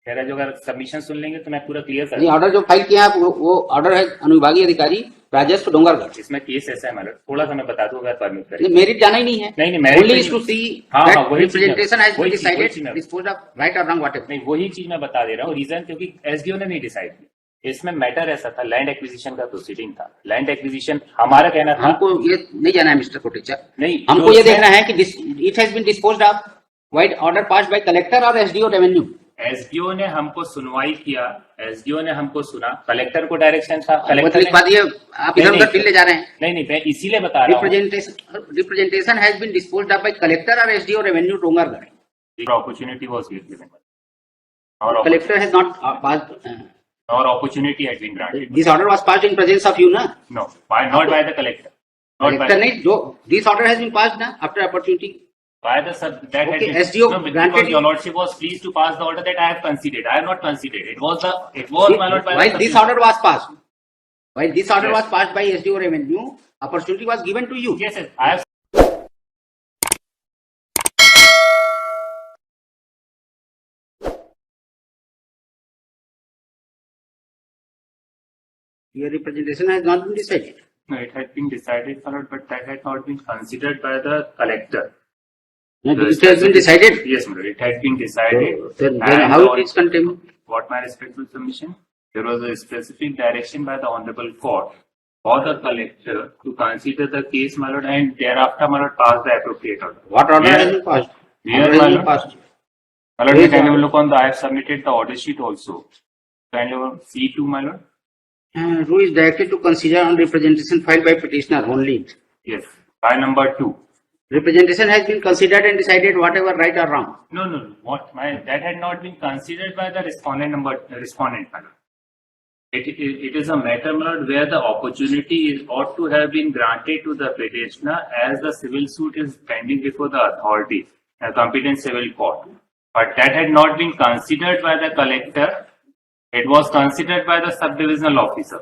कह रहा है जो अगर सबमिशन सुन लेंगे तो मैं पूरा क्लियर कर नहीं, ऑर्डर जो फाइल किया आप वो ऑर्डर है अनुविभागीय अधिकारी राजस्व डोंगरगढ़। इसमें केस ऐसा है मतलब थोड़ा सा मैं बता दूं अगर परमिट करें। नहीं, मेरिट जाना ही नहीं है। नहीं merit only is to see that representation has been decided disposed of right और रॉन्ग व्हाटएवर। नहीं वही चीज मैं बता दे रहा हूँ रीजन क्योंकि एसडीओ ने नहीं डिसाइड किया। इसमें मैटर ऐसा था लैंड एक्विजिशन का प्रोसीडिंग था। लैंड एक्विजिशन हमारा कहना था हमको ये नहीं जाना है मिस्टर कोटेचा। नहीं हमको ये देखना है कि it has been disposed of vide order passed by collector और एसडीओ रेवेन्यू। एसडीओ ने हमको सुनवाई किया। एसडीओ ने हमको सुना। कलेक्टर को डायरेक्शन था। कलेक्टर ने बात ये आप इधर उधर फिर ले जा रहे हैं। नहीं मैं इसीलिए बता रहा हूँ representation has been disposed of by collector और SDO revenue Dongargarh. Opportunity was given और कलेक्टर हैज नॉट पास्ड और opportunity had been granted. This order was passed in presence of you, na? No, not by the collector. Collector नहीं, this order has been passed na after opportunity. By the sub that okay, had been, SDO no, granted. Your Lordship was pleased to pass the order that I have conceded. I have not conceded. It was my Lord by while this order was passed. While this order was passed by SDO revenue, opportunity was given to you. Yes, I have. Your representation has not been decided. No, it had been decided, my Lord, but that had not been considered by the collector. No, it has been decided? Yes, my Lord, it had been decided. So, then how it is contained? What my respectful submission? There was a specific direction by the Honorable Court for the collector to consider the case, my Lord, and thereafter, my Lord, pass the appropriate order. What order has been passed? Where, my Lord? Passed? My Lord, can you look on the, I have submitted the order sheet also. Can you see to, my Lord? Who is directed to consider on representation filed by petitioner only? Yes, by number 2. Representation has been considered and decided whatever right or wrong. No. That had not been considered by the respondent. It is a matter, my Lord, where the opportunity ought to have been granted to the petitioner as the civil suit is pending before the authorities, a competent civil court. But that had not been considered by the collector. It was considered by the subdivisional officer,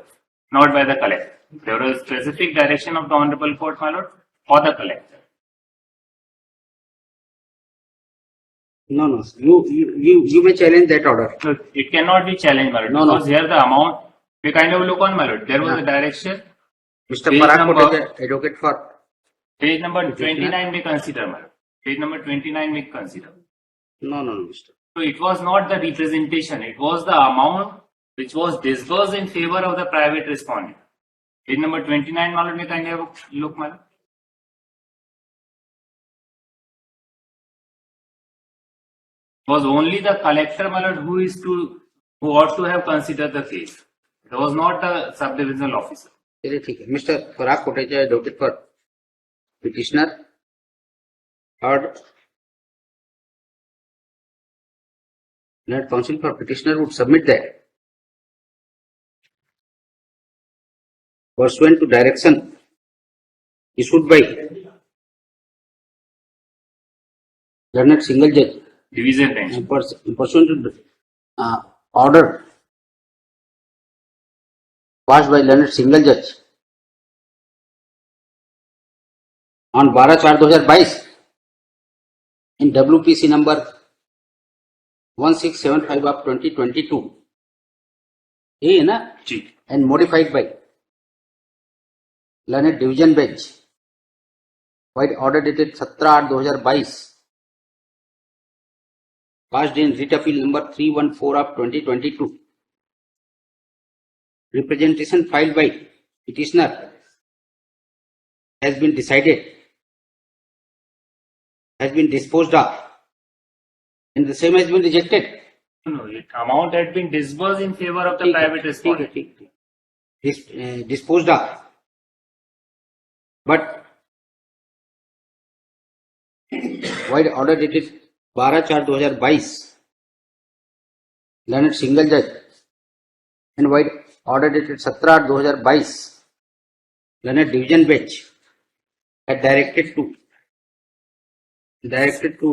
not by the collector. There was a specific direction of the Honorable Court, my Lord, for the collector. No. You may challenge that order. No, it cannot be challenged, my Lord. No. Because here the amount, we kind of look on, my Lord. There was a direction. Mr. Parag, advocate for. Page number 29 may consider, my Lord. Page number 29 may consider. No, Mr. So it was not the representation, it was the amount which was disbursed in favor of the private respondent. Page number 29, my Lord, may kindly have a look, my Lord. It was only the collector, my Lord, who ought to have considered the case. It was not the subdivisional officer. Mr. Parag Kotecha, advocate for petitioner, heard. Learned counsel for petitioner would submit that pursuant to direction issued by learned single judge Division bench. Pursuant to order passed by learned single judge on 12/4/2022 in WPC number 1675 of 2022 है ना, and modified by learned division bench by order dated 17/8/2022 passed in writ appeal number 314 of 2022. Representation filed by petitioner has been decided, has been disposed of, and the same has been rejected. No, amount had been disbursed in favor of the private respondent. Disposed of. But wide order dated 12/4/2022, learned single judge, and wide order dated 17/8/2022, learned division bench had directed to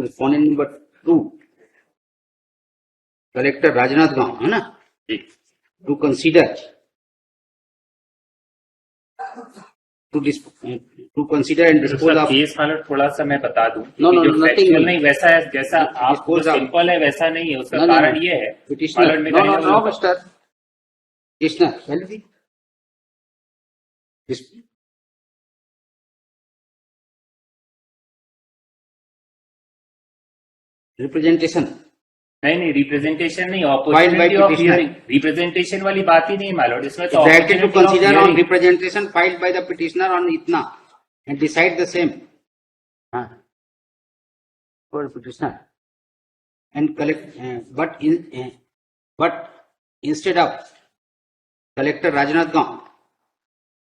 respondent number 2, collector Rajnandgaon, है ना, to consider to consider and dispose उसका of. Case मतलब थोड़ा सा मैं बता दूं No, कि no, जो nothing factual will- नहीं वैसा है, जैसा आप Dispose of- सिंपल है वैसा नहीं है, उसका No, no, कारण no. ये है Petitioner. Pilot में No, कहीं no, ना no, कहीं- Mr. Petitioner. Tell me. Dis- Representation. नहीं नहीं रिप्रेजेंटेशन नहीं, Filed by opportunity of petitioner. Hearing, representation वाली बात ही नहीं मालूम, इसमें तो Directed to opportunity of consider on hearing. representation filed by the petitioner on ITNA and decide the same. For petitioner. And collect, but instead of Collector Rajnath Gaon,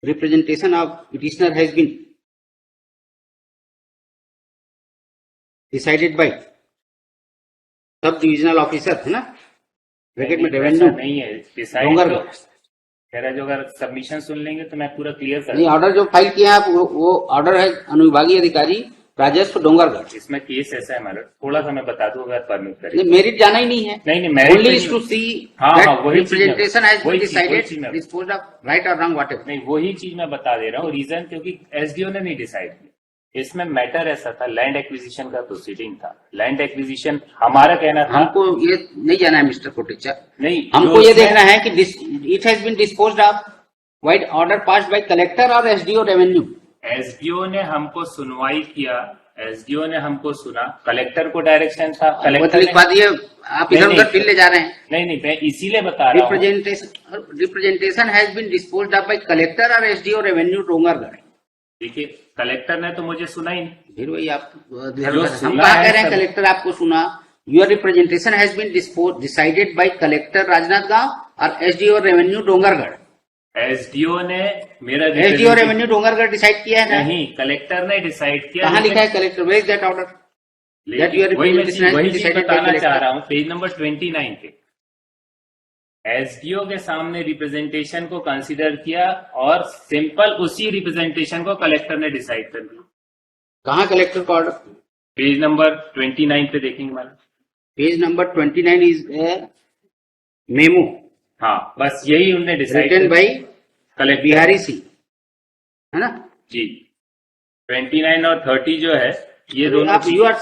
representation of petitioner has been decided by sub divisional officer है ना, bracket में ऐसा revenue नहीं है decide, Dongargarh. मेरा जो अगर submission सुन लेंगे तो मैं पूरा क्लियर कर नहीं, ऑर्डर जो फाइल किया आप वो ऑर्डर है अनुविभागीय अधिकारी राजस्व डोंगरगढ़। इसमें केस ऐसा है मैडम, थोड़ा सा मैं बता दूं अगर परमिट करें। नहीं, मेरिट जाना ही नहीं है। नहीं नहीं merit only pay is to नहीं- सी हाँ, दैट हाँ, वही चीज मैं- रिप्रेजेंटेशन हैज बीन वही चीज डिसाइडेड मैं- डिस्पोज्ड ऑफ राइट और रॉन्ग व्हाटएवर। नहीं वही चीज मैं बता दे रहा हूँ, रीजन क्योंकि एसडीओ ने नहीं डिसाइड किया, इसमें मैटर ऐसा था, लैंड एक्विजिशन का प्रोसीडिंग था, लैंड एक्विजिशन हमारा कहना था हमको ये नहीं जाना है मिस्टर कोटेचा, नहीं, हमको जो ये उसमें- देखना है कि it has been disposed of vide order passed by collector और एसडीओ रेवेन्यू। एसडीओ ने हमको सुनवाई किया, एसडीओ ने हमको सुना, कलेक्टर को डायरेक्शन था, कलेक्टर ने लिखवा दिए, आप नहीं, इधर उधर नहीं। फिर ले जा रहे हैं। नहीं मैं इसीलिए बता रहा हूँ, representation has been disposed of by collector और एसडीओ रेवेन्यू डोंगरगढ़। देखिए कलेक्टर ने तो मुझे सुना ही नहीं, फिर वही आप जो हम सुना कहा है कह रहे हैं सब- कलेक्टर आपको सुना। Your representation has been decided by collector Rajnandgaon और एसडीओ रेवेन्यू डोंगरगढ़। एसडीओ ने मेरा SDO representative- revenue Dongargarh decide किया है ना? नहीं कलेक्टर ने डिसाइड किया, कहाँ लेकिन- लिखा है collector? Where is that order? लेकिन that your वही मैं representation has वही been चीज decided by बताना collector. चाह रहा हूँ, पेज नंबर 29 पे एसडीओ के सामने रिप्रेजेंटेशन को कंसीडर किया और सिंपल उसी रिप्रेजेंटेशन को कलेक्टर ने डिसाइड कर दिया। कहाँ कलेक्टर का ऑर्डर? पेज नंबर 29 पे देखेंगे madam. Page number 29 is memo हाँ बस यही उन्होंने decide written by collector Bihari Singh, है ना? जी। 29 और 30 जो है ये दोनों आप you are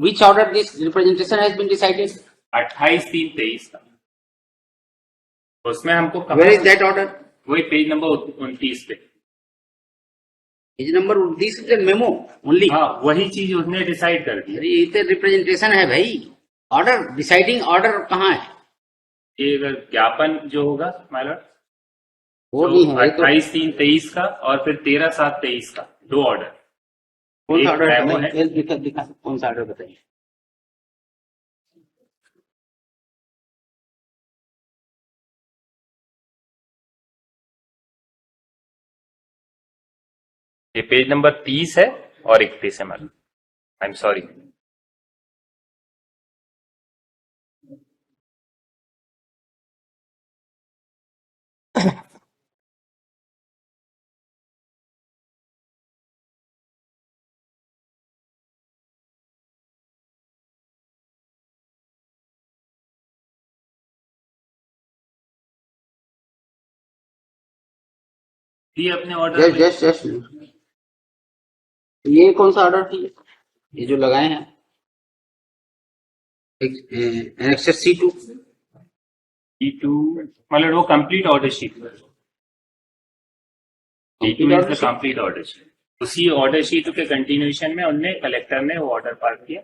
which order this representation has been decided? 28/3/23 का, उसमें हमको Where is that order? वही पेज नंबर 29 पे, page number 29 is a memo only. हाँ वही चीज उसने डिसाइड कर दी। अरे ये तो रिप्रेजेंटेशन है भाई, ऑर्डर डिसाइडिंग ऑर्डर कहाँ है? ये अगर ज्ञापन जो होगा मैडम वो नहीं है, ये तो 28/3/23 का और फिर 13/7/23 का दो ऑर्डर। कौन सा एक ऑर्डर memo है, है? दिखा कौन सा ऑर्डर बताइए। ये पेज नंबर 30 है और 31 है मैडम, आई एम सॉरी। ये अपने ऑर्डर जस्ट ये कौन सा ऑर्डर थी? ये जो लगाए हैं एनेक्सर C2 T2 मतलब वो complete order sheet, T2 is the complete order sheet. उसी ऑर्डर शीट के कंटिन्यूएशन में उनने कलेक्टर ने वो ऑर्डर पास किया,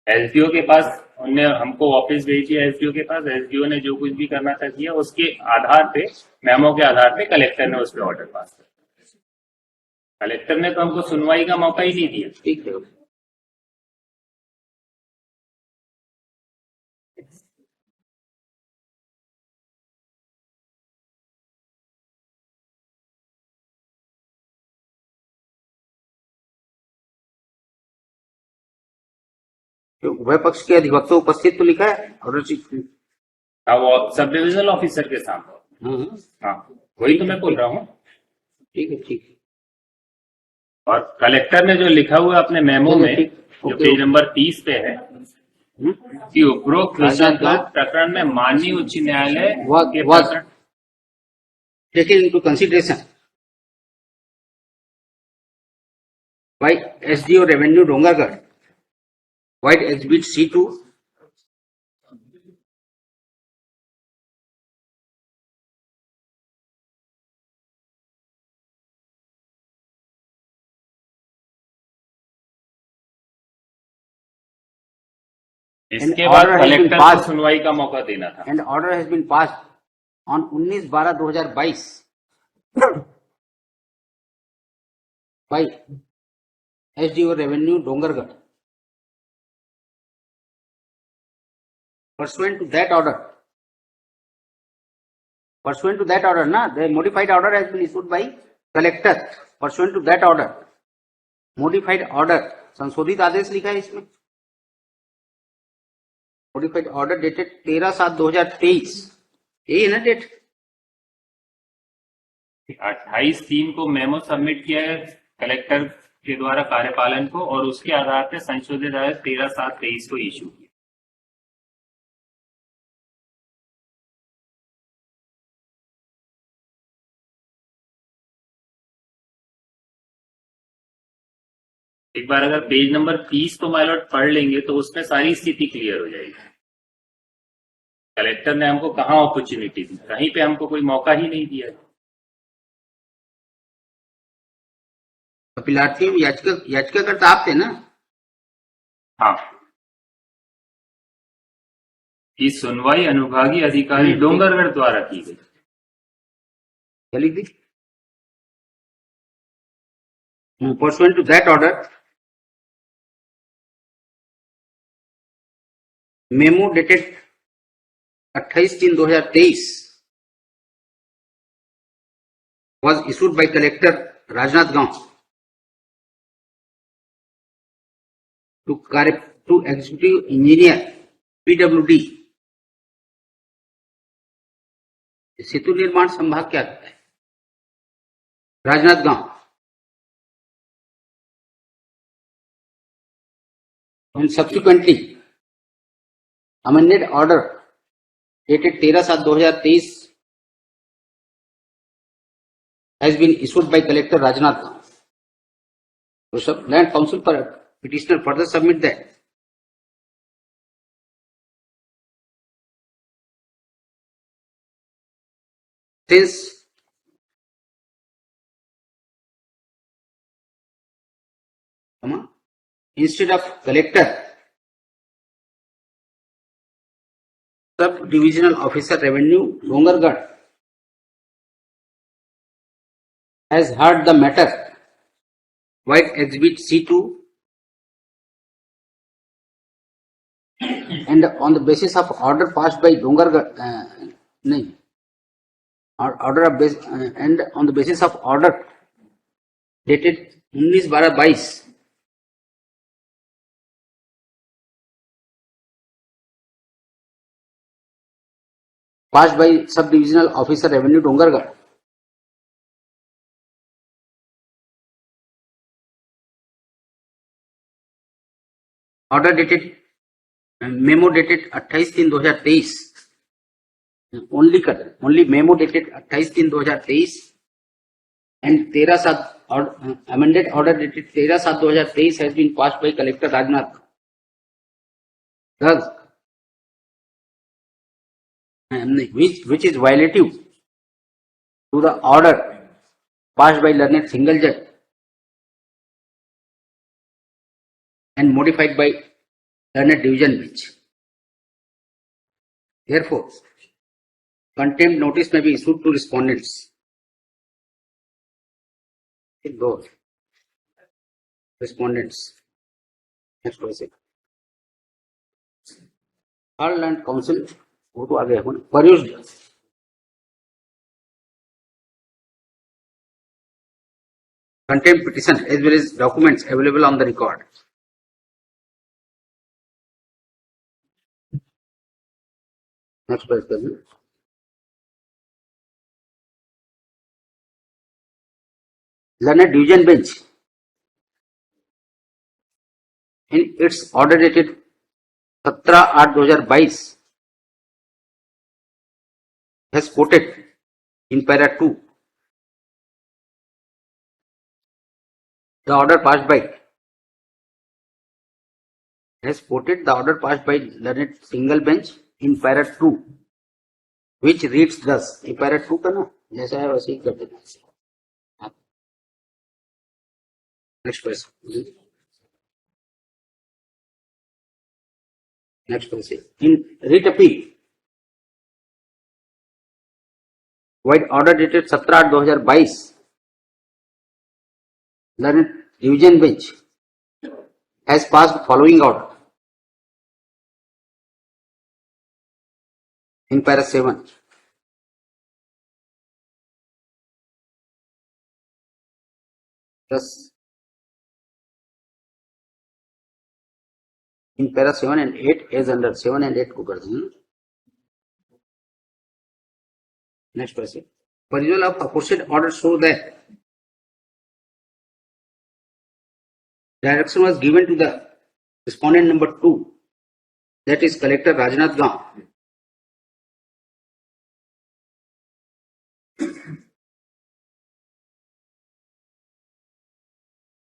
एसडीओ के पास उनने हमको वापस भेज दिया, एसडीओ के पास, एसडीओ ने जो कुछ भी करना था किया, उसके आधार पे मेमो के आधार पे कलेक्टर ने उस पर ऑर्डर पास किया। कलेक्टर ने तो हमको सुनवाई का मौका ही नहीं दिया। ठीक है। तो उभय पक्ष के अधिवक्ता उपस्थित तो लिखा है ऑर्डर शीट में। हाँ वो सब डिविजनल ऑफिसर के सामने, हाँ, हाँ वही तो मैं बोल रहा हूँ। ठीक है ठीक है। और कलेक्टर ने जो लिखा हुआ है अपने मेमो में, ठीक, जो ओके, पेज नंबर 30 पे है कि उपरोक्त विषय राजनाथ प्रकरण में माननीय उच्च न्यायालय was- के was- प्रकरण taken into consideration by SDO Revenue Dongargarh, White Exhibit C2, इसके बाद order has been कलेक्टर को passed. सुनवाई का मौका देना था। and order has been passed on 19/12/2022 by SDO Revenue Dongargarh. Pursuant to that order, the modified order has been issued by collector. Pursuant to that order, modified order, संशोधित आदेश लिखा है इसमें, modified order dated 13/7/2023, यही है ना date? 28/3 को memo submit किया है कलेक्टर के द्वारा कार्यपालन को, और उसके आधार पर संशोधित आदेश 13/7/23 को इशू किया। एक बार अगर पेज नंबर 30 को माइलॉट पढ़ लेंगे तो उसमें सारी स्थिति क्लियर हो जाएगी। कलेक्टर ने हमको कहाँ अपॉर्चुनिटी दी, कहीं पे हमको कोई मौका ही नहीं दिया। अपीलार्थी याचिकाकर्ता आप थे ना? हाँ, की सुनवाई अनुभागीय अधिकारी डोंगरगढ़ द्वारा की गई। क्या लिख दी? Pursuant to that order, memo dated 28/3/2023 was issued by collector Rajnathgaon to executive engineer PWD, सेतु निर्माण संभाग क्या कहता है, Rajnandgaon, and subsequently amended order dated 13/7/2023 has been issued by collector Rajnathgaon. So land council per petitioner further submit that since instead of collector, sub-divisional officer revenue Dongargarh has heard the matter, White Exhibit C2, and on the basis of order passed by Dongargarh, and on the basis of order dated 19/12/22 passed by sub-divisional officer revenue Dongargarh, order dated memo dated 28/3/2023, only memo dated 28/3/2023 and 13/7 amended order dated 13/7/2023 has been passed by collector Rajnath. Thus, which is violative to the order passed by learned single judge and modified by learned division bench. Therefore, contempt notice may be issued to respondents. Those respondents. Next question. All land council वो तो आ गया हो, perused contempt petition as well as documents available on the record. Next question. Learned division bench in its order dated 17/8/2022 has quoted in para 2 the order passed by has quoted the order passed by learned single bench in para 2 which reads thus. ये para 2 का ना जैसा है वैसे ही कर देना. Next question. Next question. In writ appeal, void order dated 17/8/2022, learned division bench has passed following order. In para 7. Thus, in para 7 and 8 as under 7 and 8 को कर देंगे. Next question. Perusal of aforesaid order show that direction was given to the respondent number 2, that is Collector Rajnath Gaon,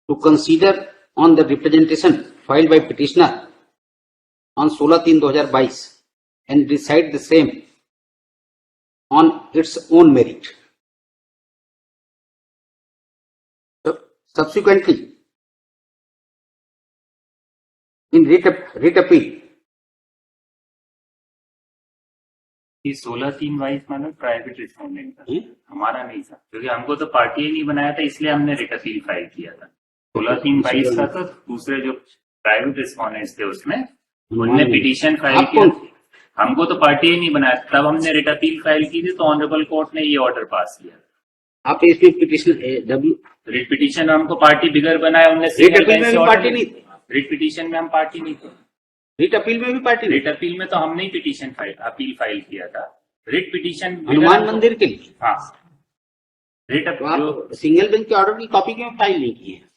to consider on the representation filed by petitioner on 16/3/2022 and decide the same on its own merit. Subsequently, in writ appeal, कि 16/3/22 मतलब private respondent का हमारा नहीं था, क्योंकि हमको तो party ही नहीं बनाया था, इसलिए हमने रिट अपील फाइल किया था. 16/3/22 का तो दूसरे जो प्राइवेट रिस्पोंडेंट्स थे उसमें उनने पिटीशन फाइल किया. हमको तो पार्टी ही नहीं बनाया, तब हमने रिट अपील फाइल की थी, तो ऑनरेबल कोर्ट ने ये ऑर्डर पास किया. आप इसमें पिटीशन रिट पिटीशन हमको पार्टी बिगर बनाया, उनने रिट अपील में भी पार्टी नहीं थी. रिट पिटीशन में हम पार्टी नहीं थे. रिट अपील में भी पार्टी नहीं. रिट अपील में तो हमने ही पिटीशन अपील फाइल किया था. रिट पिटीशन हनुमान मंदिर के लिए. हाँ, रिट तो आप सिंगल बेंच के ऑर्डर की कॉपी क्यों फाइल नहीं की है?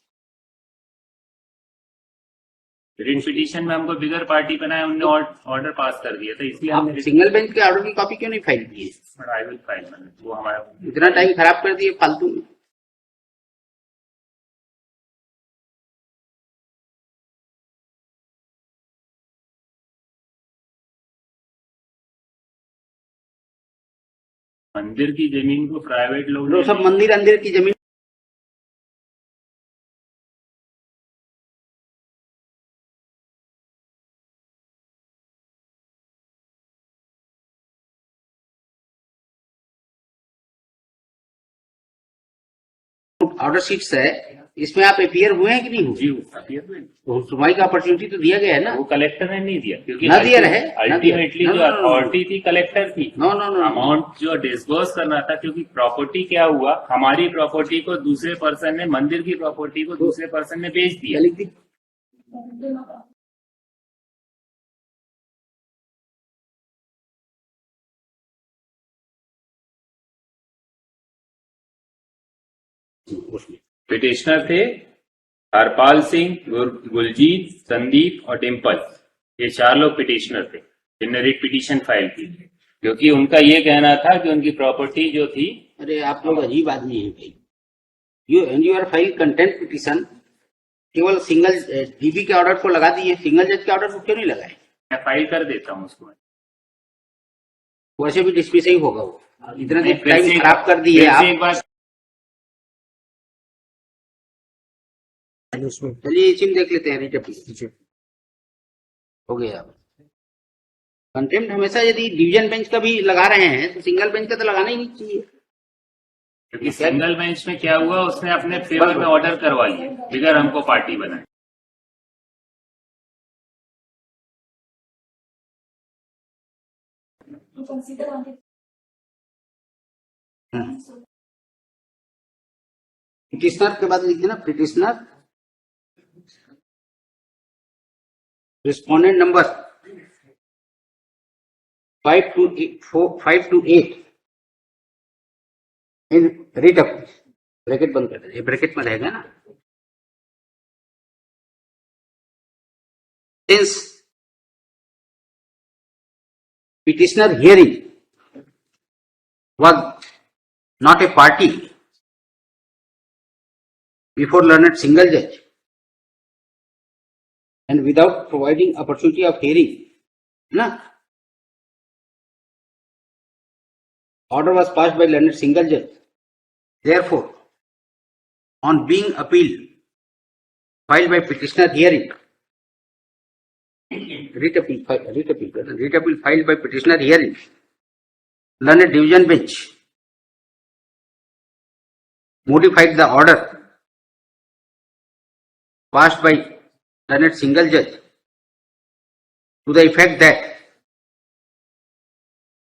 रिट पिटीशन में हमको बिगर पार्टी बनाया, उन्होंने ऑर्डर पास कर दिया था, इसलिए आप हमने सिंगल बेंच के ऑर्डर की कॉपी क्यों नहीं फाइल की है? I will file. वो हमारा इतना टाइम खराब कर दिए फालतू में. मंदिर की जमीन को प्राइवेट लोग वो सब मंदिर अंदिर की जमीन ऑर्डर शीट्स है, इसमें आप अपियर हुए हैं कि नहीं हुए? जी अपीयर हुए. तो सुनवाई का अपॉर्चुनिटी तो दिया गया है ना? वो कलेक्टर ने नहीं दिया, क्योंकि ना दिया है. अल्टीमेटली जो अथॉरिटी थी कलेक्टर थी. No no no. अमाउंट जो डिस्बर्स करना था, क्योंकि प्रॉपर्टी क्या हुआ, हमारी प्रॉपर्टी को दूसरे पर्सन ने, मंदिर की प्रॉपर्टी को दूसरे पर्सन ने बेच दिया. पिटिशनर थे हरपाल सिंह, गुलजीत, संदीप और डिम्पल. ये 4 लोग पिटिशनर थे जिनने रिट पिटीशन फाइल की, क्योंकि उनका ये कहना था कि उनकी प्रॉपर्टी जो थी. अरे आप लोग अजीब आदमी हैं भाई. You are file content petition, केवल सिंगल डीबी के ऑर्डर को लगा दिए, सिंगल जज के ऑर्डर को क्यों नहीं लगाए? मैं फाइल कर देता हूँ उसको. वैसे भी डिस्मिस ही होगा वो. इतना देर टाइम खराब कर दिए आप. एक बार चलिए इसी में देख लेते हैं. रिट अपील हो गया. कंटेम्प्ट हमेशा यदि डिवीजन बेंच का भी लगा रहे हैं तो सिंगल बेंच का तो लगाना ही नहीं चाहिए. क्योंकि सिंगल बेंच में क्या हुआ, उसने अपने फेवर में ऑर्डर करवा लिए बिगर हमको पार्टी बनाए. पिटिशनर के बाद लिख देना petitioner respondent number 5 to 8 in writ up. Bracket बंद कर देना, ये ब्रैकेट में रहेगा ना. Since petitioner hearing was not a party before learned single judge and without providing opportunity of hearing, na? Order was passed by learned single judge. Therefore, on being appealed filed by petitioner hearing, writ appeal filed by petitioner hearing, learned division bench modified the order passed by learned single judge to the effect that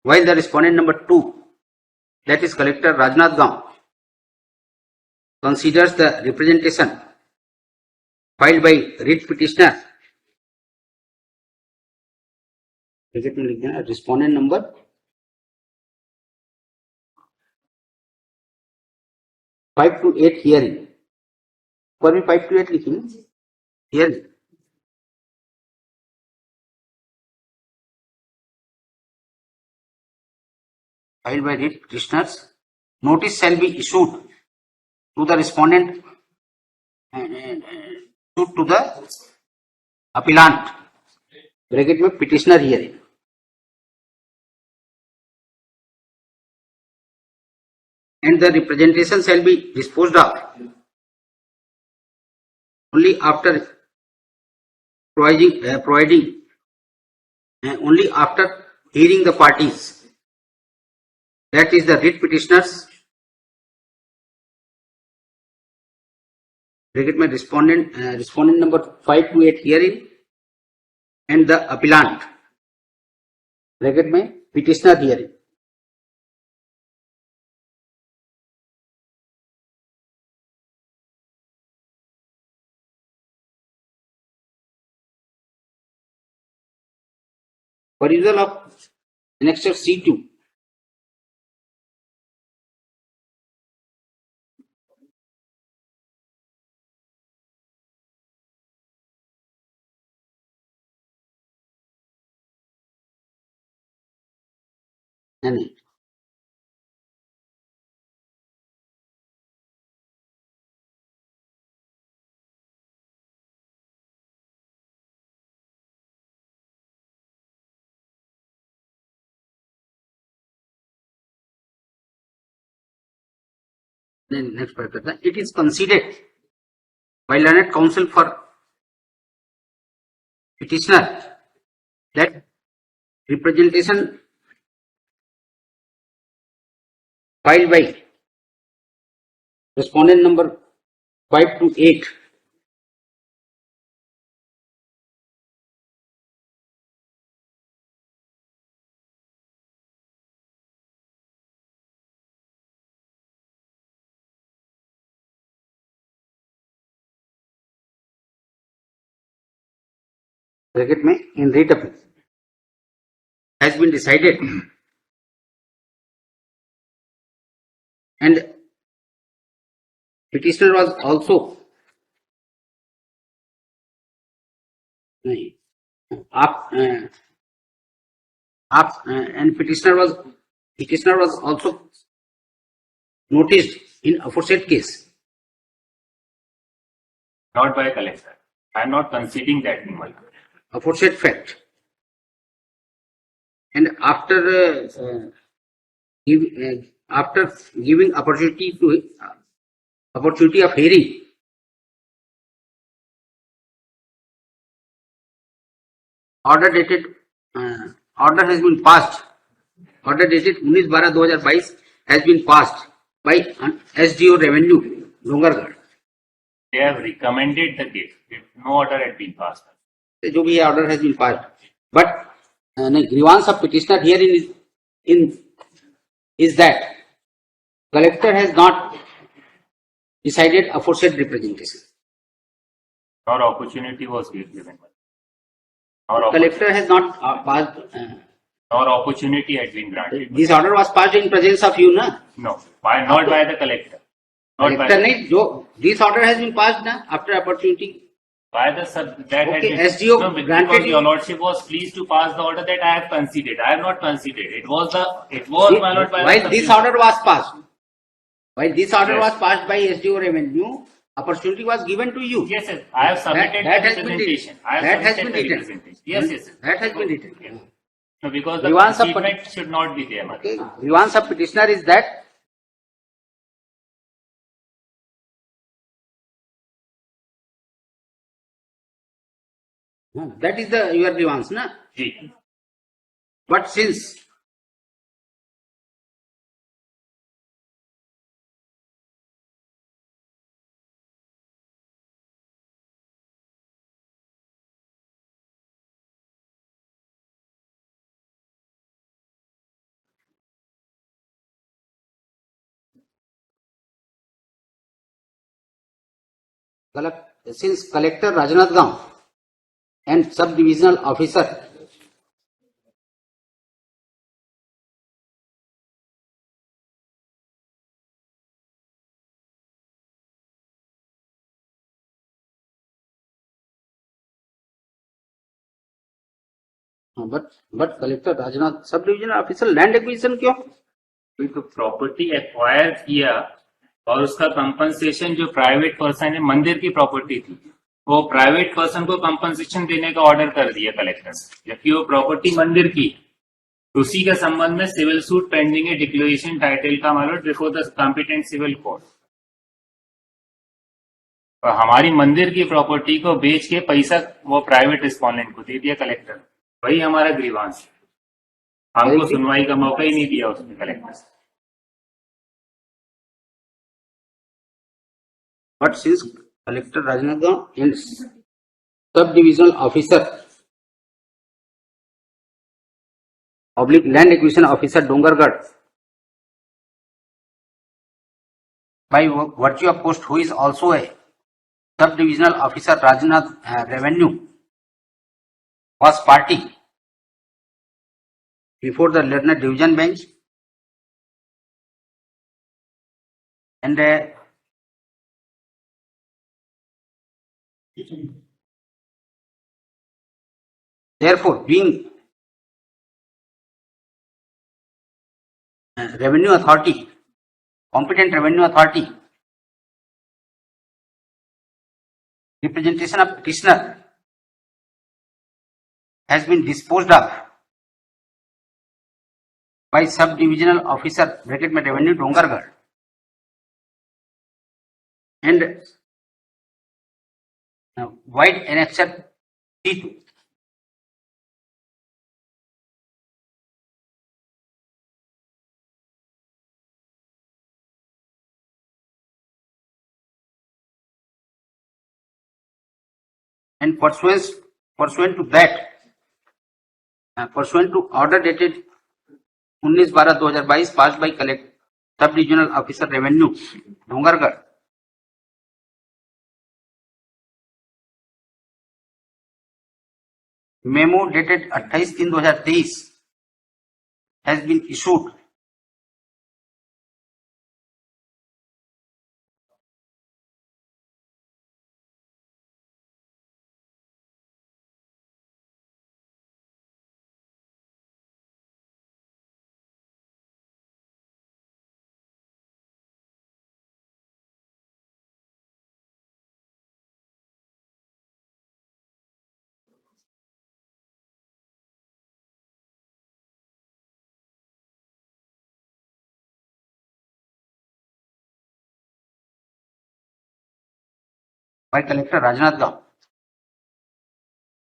while the respondent number 2, that is Collector Rajnath Gaon, considers the representation filed by writ petitioner, respondent number 5 to 8 hearing, पर भी 5 to 8 लिखी ना hearing, filed by writ petitioners, notice shall be issued to the respondent to the appellant, bracket में petitioner hearing, and the representation shall be disposed of only after providing only after hearing the parties, that is the writ petitioners, bracket में respondent number 5 to 8 hearing and the appellant, bracket में petitioner hearing. Perusal of Annexure C2. नहीं, next part करता है. It is considered by learned counsel for petitioner that representation filed by respondent number 5 to 8 bracket में in writ appeal has been decided and petitioner was also नहीं, and petitioner was also noticed in aforesaid case. Not by collector. I am not conceding that, Nimal. Aforesaid fact, and after giving opportunity of hearing, order has been passed. Order dated 19/12/2022 has been passed by SDO Revenue, Dongargarh. They have recommended the case. If no order had been passed. जो भी है order has been passed, but grievance of petitioner here is that collector has not decided aforesaid representation. Or opportunity was given. Collector has not passed. Or opportunity had been granted. This order was passed in presence of you, na? No, not by the collector. Not Collector by नहीं, this order has been passed na after opportunity. By the sub that had been SDO no, granted because you- your lordship was pleased to pass the order that I have conceded. I have not conceded. It was my lord by the While this Supreme order was passed, by Yes. SDO Revenue, Opportunity was given to you. Yes, yes. I have submitted That the has been representation. written. I have That has submitted been the written. representation. Yes, yes. yes. That has been written. Yes. No, because the Grievance of achievement should not be there. Okay. Grievance of petitioner is that that is the your grievance, na? Ji. But since collector Rajnath Gaon and sub-divisional officer but collector Rajnath sub-divisional officer land acquisition क्यों? तो property acquire किया और उसका compensation जो private person है, मंदिर की property थी, वो प्राइवेट पर्सन को कंपनसेशन देने का ऑर्डर कर दिया कलेक्टर ने, जबकि वो प्रॉपर्टी मंदिर की। उसी के संबंध में सिविल सूट पेंडिंग है डिक्लेरेशन टाइटल का मालूम before the competent civil court. और हमारी मंदिर की प्रॉपर्टी को बेच के पैसा वो प्राइवेट रिस्पोंडेंट को दे दिया कलेक्टर। वही हमारा ग्रीवांस है। हमको सुनवाई का मौका ही नहीं दिया उसने collector. But since collector Rajnath Gaon and sub-divisional officer oblique land acquisition officer Dongargarh by virtue of post who is also a sub-divisional officer Rajnath Revenue was party before the Lerner division bench and therefore being revenue authority, competent revenue authority, representation of petitioner has been disposed of by sub-divisional officer bracket में revenue Dongargarh and wide annexure C2. And pursuant to that, pursuant to order dated 19/12/2022 passed by sub-divisional officer revenue Dongargarh, memo dated 28/3/2023 has been issued by collector Rajnath Gaon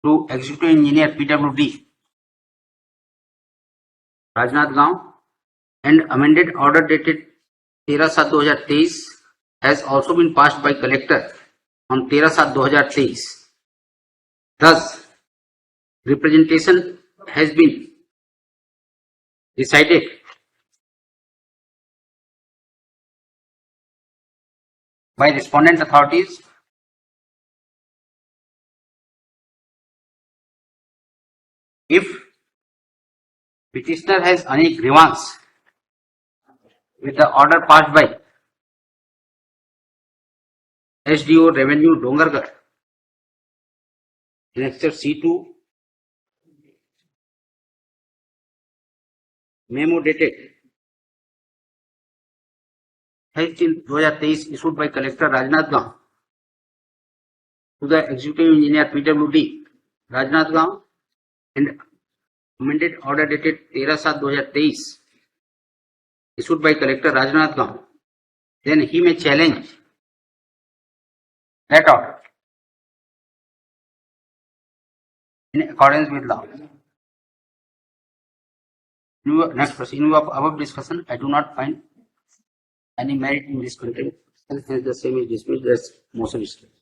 to executive engineer PWD Rajnath Gaon and amended order dated 13/7/2023 has also been passed by collector on 13/7/2023. Thus, representation has been decided by respondent authorities if petitioner has any grievance with the order passed by SDO Revenue Dongargarh, Annexure C2, memo dated 28/2023 issued by collector Rajnath Gaon to the executive engineer PWD, Rajnathgaon, and amended order dated 13/7/2023 issued by collector Rajnathgaon, then he may challenge that order in accordance with law. Next question. In view of above discussion, I do not find any merit in this content, and hence the same is dismissed as motion is carried.